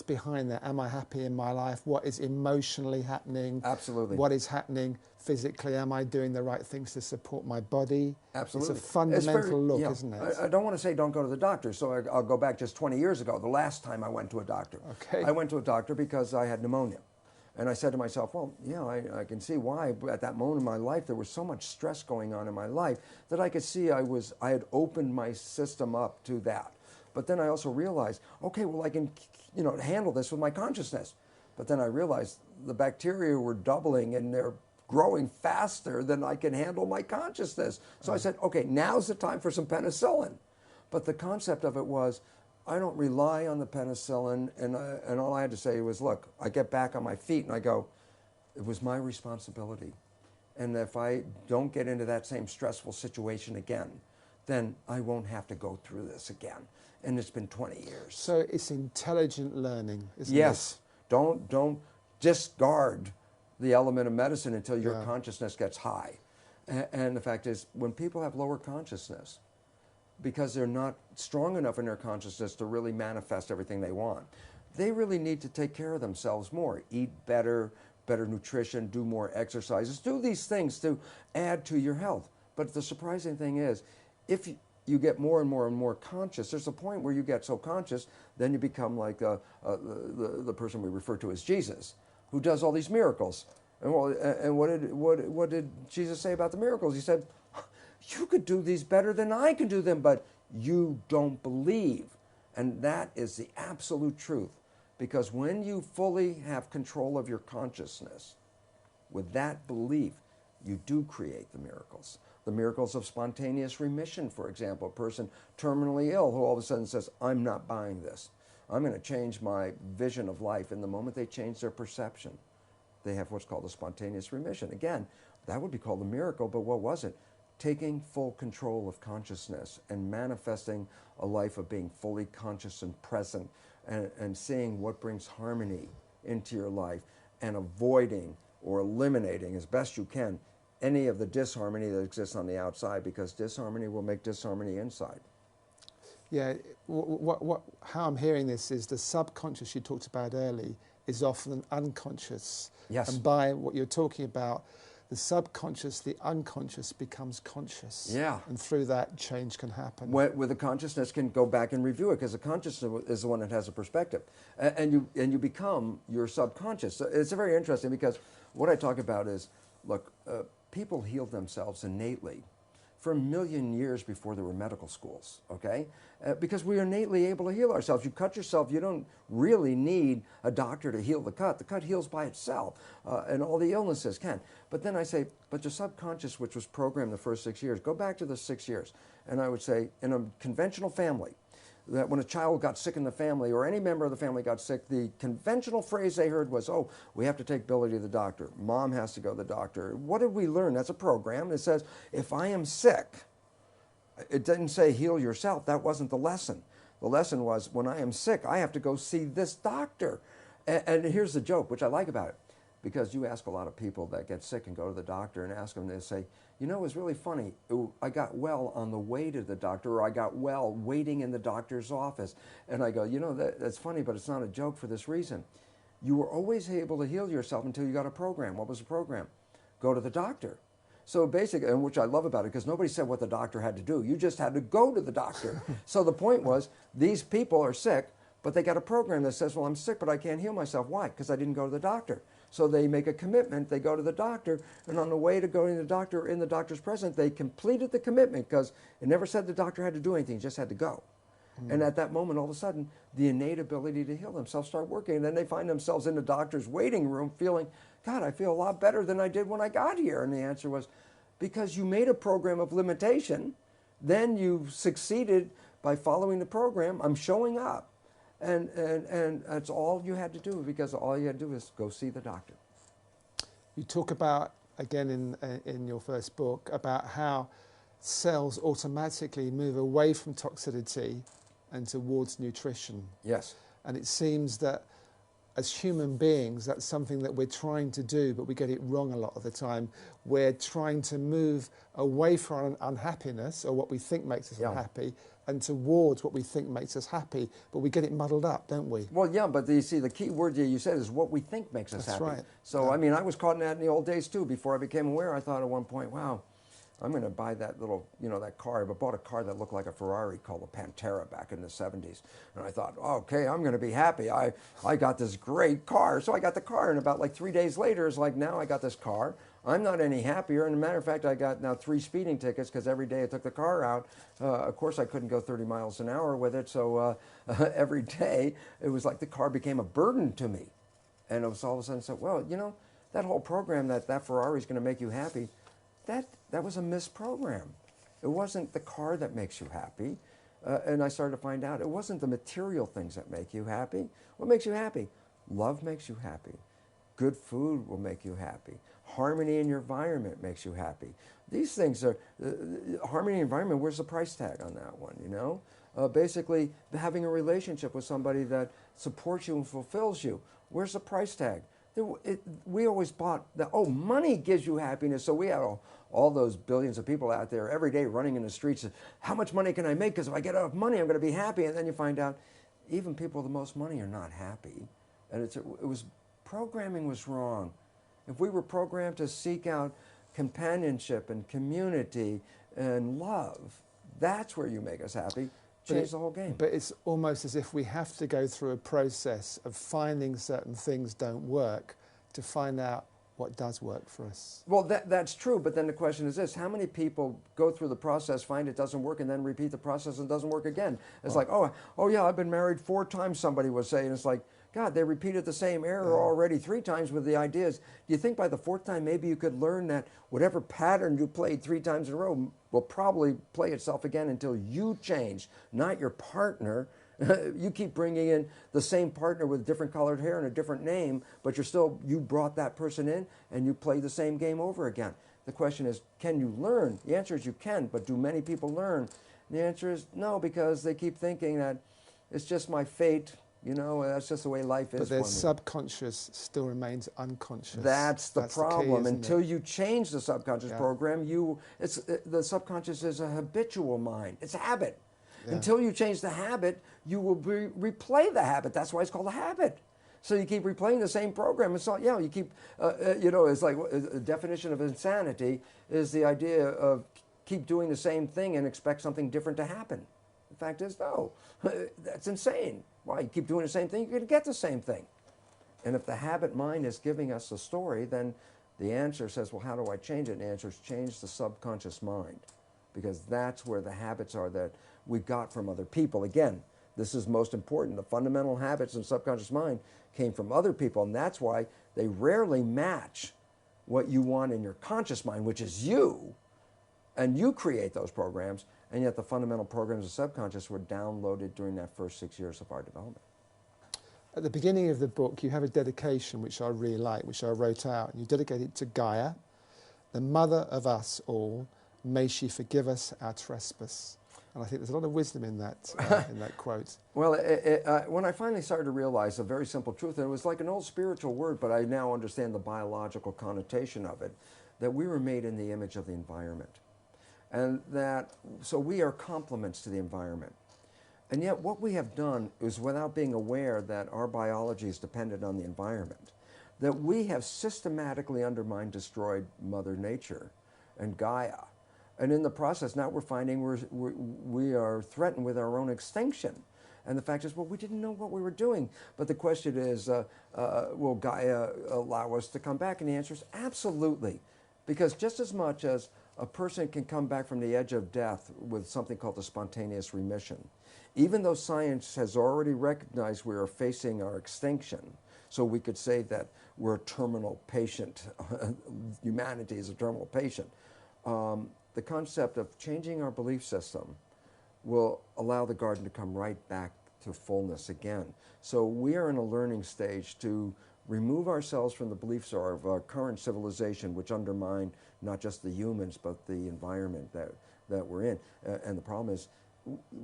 S1: behind that? Am I happy in my life? What is emotionally happening?
S2: Absolutely.
S1: What is happening physically? Am I doing the right things to support my body?
S2: Absolutely.
S1: It's a fundamental look, isn't it?
S2: I don't want to say don't go to the doctor, so I'll go back just 20 years ago, the last time I went to a doctor.
S1: Okay.
S2: I went to a doctor because I had pmonia. And I said to myself, well, yeah, I can see why. At that moment in my life, there was so much stress going on in my life that I could see I had opened my system up to that. But then I also realized, okay, well, I can, handle this with my consciousness. But then I realized the bacteria were doubling and they're growing faster than I can handle my consciousness. So I said, okay, now's the time for some penicillin. But the concept of it was, I don't rely on the penicillin, and all I had to say was, look, I get back on my feet and I go, it was my responsibility. And if I don't get into that same stressful situation again, then I won't have to go through this again. And it's been 20 years.
S1: So it's intelligent learning, isn't it?
S2: Yes. Don't discard the element of medicine until your consciousness gets high. And the fact is, when people have lower consciousness, because they're not strong enough in their consciousness to really manifest everything they want, they really need to take care of themselves more. Eat better nutrition, do more exercises, do these things to add to your health. But the surprising thing is, if you get more and more and more conscious, there's a point where you get so conscious, then you become like the person we refer to as Jesus, who does all these miracles. And what did Jesus say about the miracles? He said, you could do these better than I can do them, but you don't believe. And that is the absolute truth. Because when you fully have control of your consciousness, with that belief, you do create the miracles. The miracles of spontaneous remission, for example, a person terminally ill who all of a sudden says, I'm not buying this. I'm going to change my vision of life. And the moment they change their perception, they have what's called a spontaneous remission. Again, that would be called a miracle, but what was it? Taking full control of consciousness and manifesting a life of being fully conscious and present, and seeing what brings harmony into your life, and avoiding or eliminating as best you can any of the disharmony that exists on the outside, because disharmony will make disharmony inside.
S1: Yeah, how I'm hearing this is the subconscious you talked about early is often unconscious.
S2: Yes.
S1: And by what you're talking about, the subconscious, the unconscious becomes conscious.
S2: Yeah.
S1: And through that, change can happen.
S2: Where the consciousness can go back and review it, because the consciousness is the one that has a perspective. And you become your subconscious. So it's very interesting, because what I talk about is, look, people healed themselves innately for 1 million years before there were medical schools, okay? Because we are innately able to heal ourselves. You cut yourself, you don't really need a doctor to heal the cut. The cut heals by itself, and all the illnesses can. But then I say, but your subconscious, which was programmed the first 6 years, go back to the 6 years. And I would say, in a conventional family, that when a child got sick in the family, or any member of the family got sick, the conventional phrase they heard was, oh, we have to take Billy to the doctor. Mom has to go to the doctor. What did we learn? That's a program that says, if I am sick, it didn't say heal yourself. That wasn't the lesson. The lesson was, when I am sick, I have to go see this doctor. And here's the joke, which I like about it, because you ask a lot of people that get sick and go to the doctor and ask them, they say, you know, it was really funny. I got well on the way to the doctor, or I got well waiting in the doctor's office. And I go, you know, that's funny, but it's not a joke for this reason. You were always able to heal yourself until you got a program. What was the program? Go to the doctor. So basically, and which I love about it, because nobody said what the doctor had to do. You just had to go to the doctor. So the point was, these people are sick, But they got a program that says, well, I'm sick, but I can't heal myself. Why? Because I didn't go to the doctor. So they make a commitment, they go to the doctor, and on the way to going to the doctor, in the doctor's presence, they completed the commitment because it never said the doctor had to do anything, just had to go. And at that moment, all of a sudden, the innate ability to heal themselves start working. And then they find themselves in the doctor's waiting room feeling, God, I feel a lot better than I did when I got here. And the answer was, because you made a program of limitation, then you succeeded by following the program. I'm showing up. And that's all you had to do, because all you had to do is go see the doctor.
S1: You talk about, again in your first book, about how cells automatically move away from toxicity and towards nutrition.
S2: Yes.
S1: And it seems that as human beings, that's something that we're trying to do, but we get it wrong a lot of the time. We're trying to move away from unhappiness, or what we think makes us unhappy, and towards what we think makes us happy, but we get it muddled up, don't we?
S2: Well, yeah, but you see, the key word you said is what we think makes us happy.
S1: That's right.
S2: So, I mean, I was caught in that in the old days, too. Before I became aware, I thought at one point, wow, I'm going to buy that little, that car. I bought a car that looked like a Ferrari called the Pantera back in the 70s. And I thought, okay, I'm going to be happy. I got this great car. So I got the car, and about like 3 days later, it's like, now I got this car. I'm not any happier. And as a matter of fact, I got now 3 speeding tickets because every day I took the car out. Of course, I couldn't go 30 miles an hour with it. So every day, it was like the car became a burden to me. And it was all of a sudden, so, well, that whole program that Ferrari is going to make you happy, that was a misprogram. It wasn't the car that makes you happy. And I started to find out it wasn't the material things that make you happy. What makes you happy? Love makes you happy. Good food will make you happy. Harmony in your environment makes you happy. These things are, harmony in your environment, where's the price tag on that one, Basically, having a relationship with somebody that supports you and fulfills you, where's the price tag? We always bought that, money gives you happiness. So we had all those billions of people out there every day running in the streets. How much money can I make? Because if I get enough money, I'm going to be happy. And then you find out even people with the most money are not happy. And programming was wrong. If we were programmed to seek out companionship and community and love, that's where you make us happy. Change the whole game.
S1: But it's almost as if we have to go through a process of finding certain things don't work to find out what does work for us.
S2: Well, that's true, but then the question is this: how many people go through the process, find it doesn't work, and then repeat the process and it doesn't work again? It's like, oh yeah, I've been married 4 times, somebody was saying. It's like, God, they repeated the same error already 3 times with the ideas. Do you think by the 4th time maybe you could learn that whatever pattern you played 3 times in a row will probably play itself again until you change, not your partner? You keep bringing in the same partner with different colored hair and a different name, but you brought that person in and you play the same game over again. The question is, can you learn? The answer is you can, but do many people learn? And the answer is no, because they keep thinking that it's just my fate. That's just the way life is.
S1: But their subconscious still remains unconscious.
S2: That's the problem.
S1: The key,
S2: Until you change the subconscious program, the subconscious is a habitual mind. It's a habit. Yeah. Until you change the habit, you will replay the habit. That's why it's called a habit. So you keep replaying the same program. It's not, you keep, it's like the definition of insanity is the idea of keep doing the same thing and expect something different to happen. The fact is, no, that's insane. Why? You keep doing the same thing, you're going to get the same thing. And if the habit mind is giving us a story, then the answer says, well, how do I change it? And the answer is change the subconscious mind, because that's where the habits are that we got from other people. Again, this is most important. The fundamental habits in the subconscious mind came from other people, and that's why they rarely match what you want in your conscious mind, which is you, and you create those programs. And yet the fundamental programs of subconscious were downloaded during that first 6 years of our development.
S1: At the beginning of the book, you have a dedication, which I really like, which I wrote out. And you dedicate it to Gaia, the mother of us all. May she forgive us our trespass. And I think there's a lot of wisdom in that quote.
S2: Well, when I finally started to realize a very simple truth, and it was like an old spiritual word, but I now understand the biological connotation of it, that we were made in the image of the environment. And so we are complements to the environment. And yet what we have done is, without being aware that our biology is dependent on the environment, that we have systematically undermined, destroyed Mother Nature and Gaia. And in the process, now we're finding we are threatened with our own extinction. And the fact is, well, we didn't know what we were doing. But the question is, will Gaia allow us to come back? And the answer is absolutely. Because just as much as a person can come back from the edge of death with something called the spontaneous remission, even though science has already recognized we are facing our extinction, so we could say that we're a terminal patient, humanity is a terminal patient, the concept of changing our belief system will allow the garden to come right back to fullness again. So we are in a learning stage to remove ourselves from the beliefs of our current civilization, which undermine not just the humans, but the environment that we're in. And the problem is,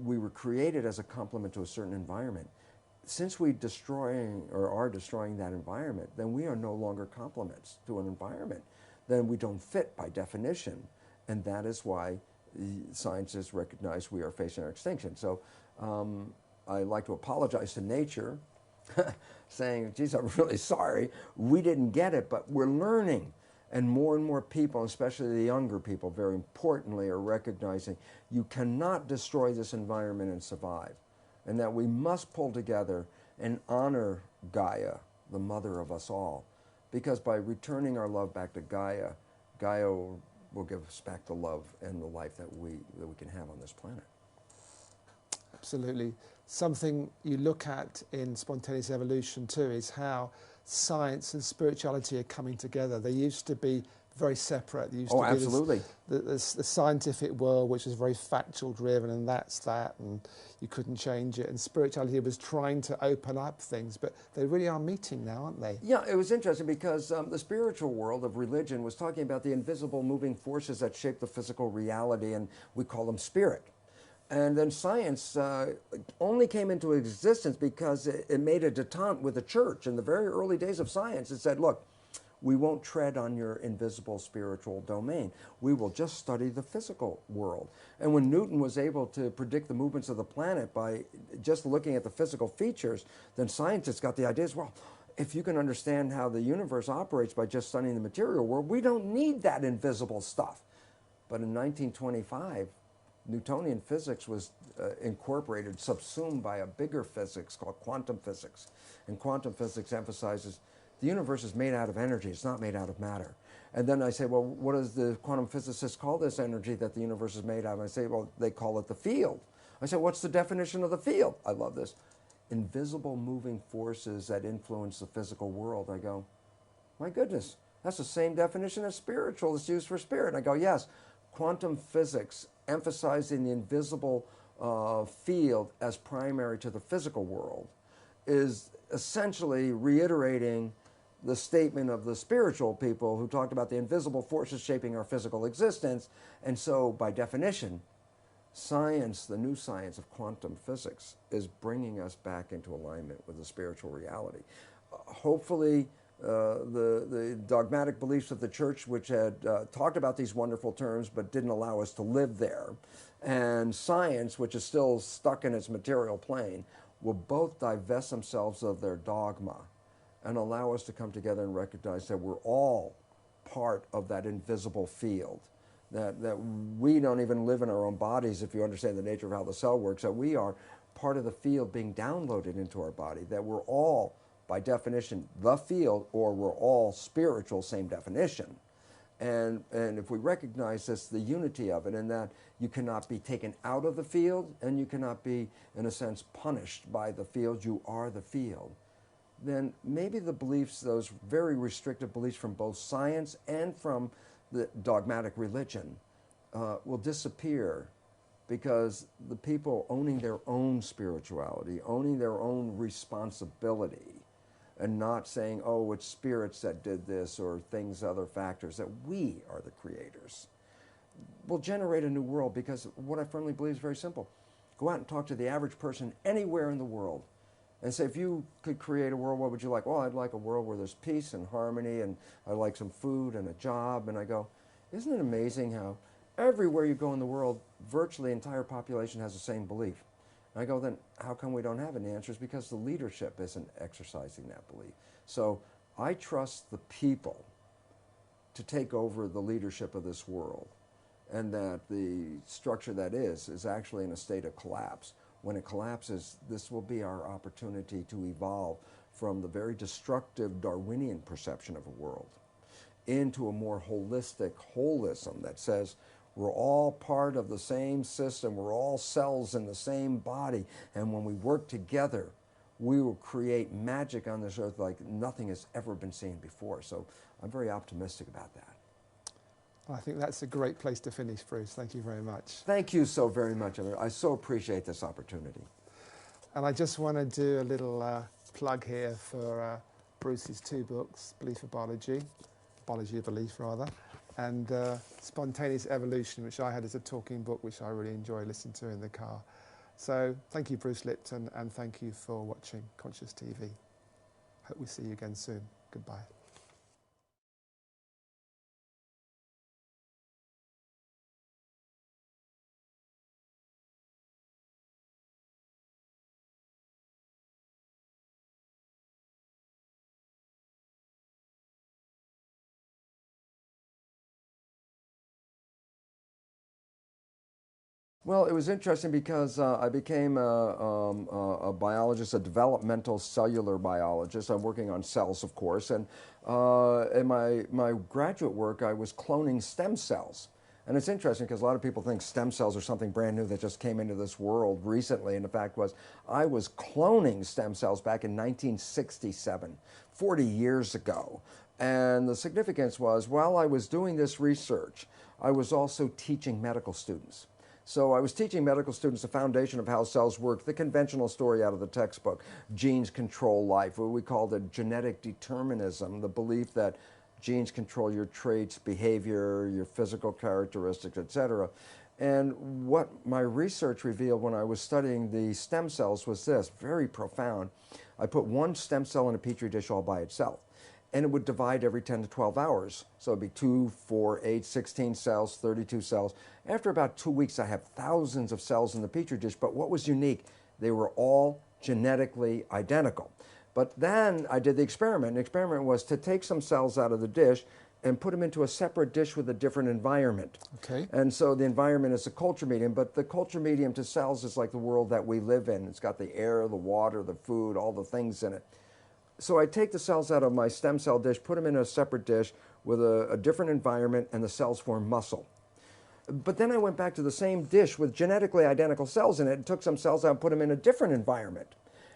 S2: we were created as a complement to a certain environment. Since we destroying or are destroying that environment, then we are no longer complements to an environment. Then we don't fit by definition. And that is why scientists recognize we are facing our extinction. So I like to apologize to nature, saying, geez, I'm really sorry, we didn't get it, but we're learning. And more people, especially the younger people, very importantly, are recognizing you cannot destroy this environment and survive. And that we must pull together and honor Gaia, the mother of us all. Because by returning our love back to Gaia, Gaia will give us back the love and the life that we can have on this planet.
S1: Absolutely. Something you look at in spontaneous evolution too is how science and spirituality are coming together. They used to be very separate. There used to be
S2: absolutely.
S1: The scientific world, which was very factual driven, and that's that, and you couldn't change it. And spirituality was trying to open up things, but they really are meeting now, aren't they?
S2: Yeah, it was interesting because the spiritual world of religion was talking about the invisible moving forces that shape the physical reality, and we call them spirit. And then science only came into existence because it made a detente with the church. In the very early days of science, it said, look, we won't tread on your invisible spiritual domain. We will just study the physical world. And when Newton was able to predict the movements of the planet by just looking at the physical features, then scientists got the ideas, well, if you can understand how the universe operates by just studying the material world, we don't need that invisible stuff. But in 1925, Newtonian physics was incorporated, subsumed by a bigger physics called quantum physics. And quantum physics emphasizes the universe is made out of energy, it's not made out of matter. And then I say, well, what does the quantum physicists call this energy that the universe is made out of? I say, well, they call it the field. I say, what's the definition of the field? I love this. Invisible moving forces that influence the physical world. I go, my goodness, that's the same definition as spiritual that's used for spirit. I go, yes, quantum physics emphasizing the invisible field as primary to the physical world is essentially reiterating the statement of the spiritual people who talked about the invisible forces shaping our physical existence. And so, by definition, science, the new science of quantum physics, is bringing us back into alignment with the spiritual reality. Hopefully, the dogmatic beliefs of the church, which had talked about these wonderful terms but didn't allow us to live there, and science, which is still stuck in its material plane, will both divest themselves of their dogma and allow us to come together and recognize that we're all part of that invisible field, that we don't even live in our own bodies, if you understand the nature of how the cell works, that we are part of the field being downloaded into our body, that we're all, by definition, the field, or we're all spiritual, same definition. And if we recognize this, the unity of it, and that you cannot be taken out of the field, and you cannot be, in a sense, punished by the field, you are the field, then maybe the beliefs, those very restrictive beliefs from both science and from the dogmatic religion, will disappear, because the people owning their own spirituality, owning their own responsibility, and not saying, oh, it's spirits that did this or things, other factors, that we are the creators, will generate a new world. Because what I firmly believe is very simple. Go out and talk to the average person anywhere in the world and say, if you could create a world, what would you like? Well, I'd like a world where there's peace and harmony, and I'd like some food and a job. And I go, isn't it amazing how everywhere you go in the world, virtually the entire population has the same belief? I go, then how come we don't have any answers? Because the leadership isn't exercising that belief. So I trust the people to take over the leadership of this world, and that the structure that is actually in a state of collapse. when it collapses, this will be our opportunity to evolve from the very destructive Darwinian perception of a world into a more holistic holism that says we're all part of the same system, we're all cells in the same body, and when we work together, we will create magic on this earth like nothing has ever been seen before. So I'm very optimistic about that.
S1: I think that's a great place to finish, Bruce. Thank you very much.
S2: Thank you so very much. I so appreciate this opportunity.
S1: And I just want to do a little plug here for Bruce's two books, Belief of Biology, Biology of Belief rather, and Spontaneous Evolution, which I had as a talking book, which I really enjoy listening to in the car. So thank you, Bruce Lipton, and thank you for watching Conscious TV. Hope we see you again soon. Goodbye.
S2: Well, it was interesting because I became a biologist, a developmental cellular biologist. I'm working on cells, of course, and in my graduate work, I was cloning stem cells. And it's interesting because a lot of people think stem cells are something brand new that just came into this world recently, and the fact was I was cloning stem cells back in 1967, 40 years ago. And the significance was, while I was doing this research, I was also teaching medical students. So I was teaching medical students the foundation of how cells work, the conventional story out of the textbook, genes control life, what we called it genetic determinism, the belief that genes control your traits, behavior, your physical characteristics, etc. And what my research revealed when I was studying the stem cells was this, very profound. I put one stem cell in a petri dish all by itself, and it would divide every 10 to 12 hours. So it'd be 2, 4, 8, 16 cells, 32 cells. After about 2 weeks, I have thousands of cells in the petri dish, but what was unique? They were all genetically identical. But then I did the experiment. The experiment was to take some cells out of the dish and put them into a separate dish with a different environment.
S1: Okay.
S2: And so the environment is a culture medium, but the culture medium to cells is like the world that we live in. It's got the air, the water, the food, all the things in it. So I take the cells out of my stem cell dish, put them in a separate dish with a different environment, and the cells form muscle. But then I went back to the same dish with genetically identical cells in it and took some cells out and put them in a different environment,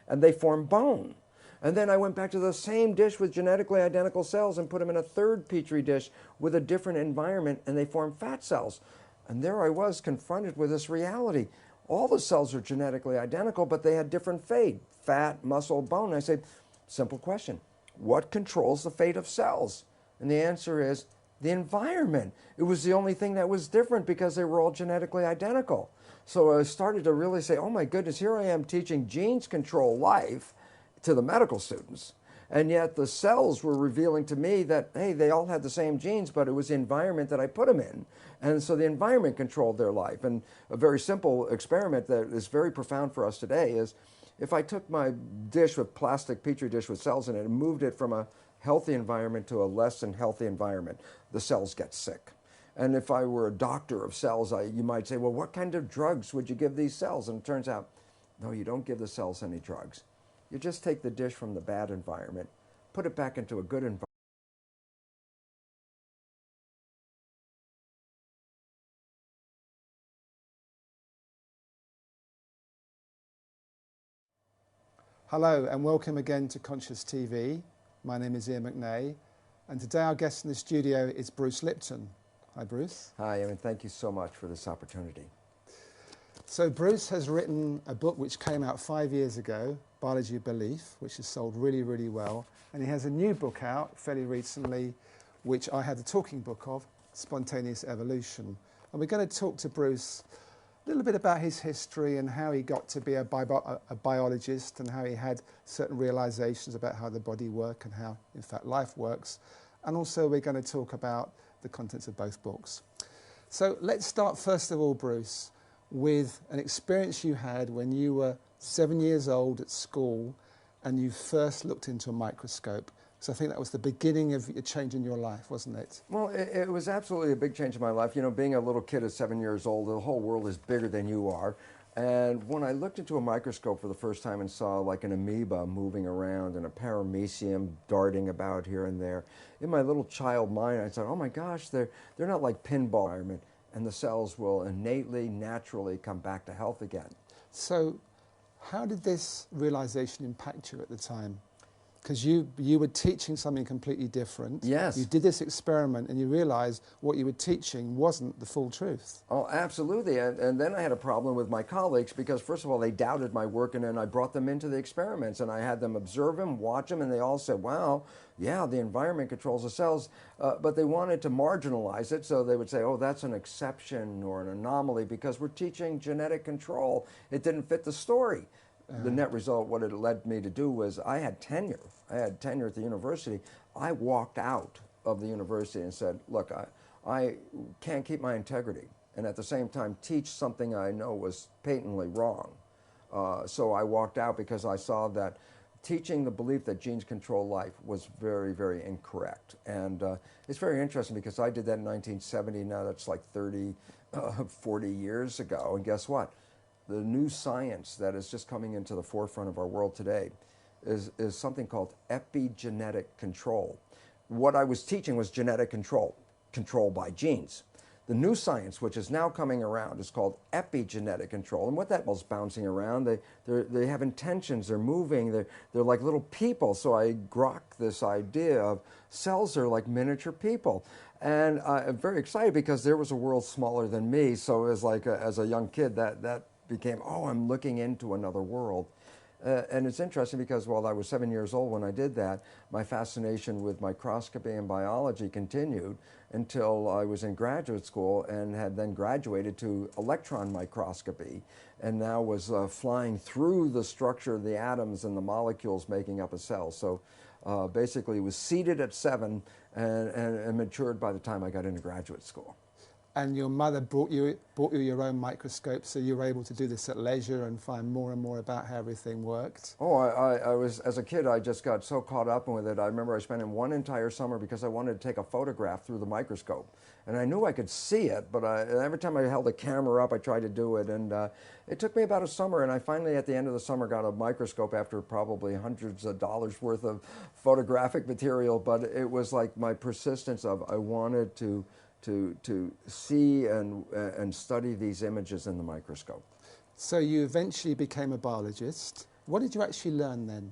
S2: and they form bone. And then I went back to the same dish with genetically identical cells and put them in a third petri dish with a different environment, and they form fat cells. And there I was confronted with this reality. All the cells are genetically identical, but they had different fate, fat, muscle, bone. And I said, simple question, what controls the fate of cells? And the answer is the environment. It was the only thing that was different because they were all genetically identical. So I started to really say, oh my goodness, here I am teaching genes control life to the medical students. And yet the cells were revealing to me that, hey, they all had the same genes, but it was the environment that I put them in. And so the environment controlled their life. And a very simple experiment that is very profound for us today is, if I took my dish with plastic petri dish with cells in it and moved it from a healthy environment to a less than healthy environment, the cells get sick. And if I were a doctor of cells, you might say, well, what kind of drugs would you give these cells? And it turns out, no, you don't give the cells any drugs. You just take the dish from the bad environment, put it back into a good environment.
S1: Hello and welcome again to Conscious TV. My name is Iain McNay, and today our guest in the studio is Bruce Lipton. Hi, Bruce.
S2: Hi, and thank you so much for this opportunity.
S1: So Bruce has written a book which came out 5 years ago, Biology of Belief, which has sold really, really well. And he has a new book out fairly recently, which I had the talking book of, Spontaneous Evolution. And we're going to talk to Bruce a little bit about his history and how he got to be a biologist and how he had certain realizations about how the body works and how, in fact, life works. And also we're going to talk about the contents of both books. So let's start, first of all, Bruce, with an experience you had when you were 7 years old at school and you first looked into a microscope. So I think that was the beginning of a change in your life, wasn't it?
S2: Well, it was absolutely a big change in my life. You know, being a little kid at 7 years old, the whole world is bigger than you are. And when I looked into a microscope for the first time and saw like an amoeba moving around and a paramecium darting about here and there, in my little child mind, I thought, oh my gosh, they're not like pinball environment, and the cells will innately, naturally come back to health again.
S1: So how did this realization impact you at the time? Because you were teaching something completely different.
S2: Yes.
S1: You did this experiment and you realized what you were teaching wasn't the full truth.
S2: Oh, absolutely. And then I had a problem with my colleagues because, first of all, they doubted my work, and then I brought them into the experiments and I had them observe them, watch them, and they all said, wow, yeah, the environment controls the cells. But they wanted to marginalize it, so they would say, oh, that's an exception or an anomaly because we're teaching genetic control. It didn't fit the story. The net result, what it led me to do was I had tenure. I had tenure at the university. I walked out of the university and said, look, I can't keep my integrity and at the same time teach something I know was patently wrong. So I walked out because I saw that teaching the belief that genes control life was very, very incorrect. And it's very interesting because I did that in 1970. Now that's like 30, 40 years ago. And guess what? The new science that is just coming into the forefront of our world today is something called epigenetic control. What I was teaching was genetic control, control by genes. The new science, which is now coming around, is called epigenetic control. And what that was bouncing around, they have intentions, they're moving, they're like little people. So I grok this idea of cells are like miniature people. And I'm very excited because there was a world smaller than me. So it was like, as a young kid, that became, oh, I'm looking into another world. And it's interesting because while I was 7 years old when I did that, my fascination with microscopy and biology continued until I was in graduate school and had then graduated to electron microscopy and now was flying through the structure of the atoms and the molecules making up a cell. So basically was seeded at 7 and matured by the time I got into graduate school.
S1: And your mother brought you your own microscope, so you were able to do this at leisure and find more and more about how everything worked?
S2: Oh, I was, as a kid, I just got so caught up with it. I remember I spent one entire summer because I wanted to take a photograph through the microscope. And I knew I could see it, but every time I held the camera up, I tried to do it. And it took me about a summer, and I finally, at the end of the summer, got a microscope after probably hundreds of dollars worth of photographic material. But it was like my persistence of I wanted to see and study these images in the microscope.
S1: So you eventually became a biologist. What did you actually learn then?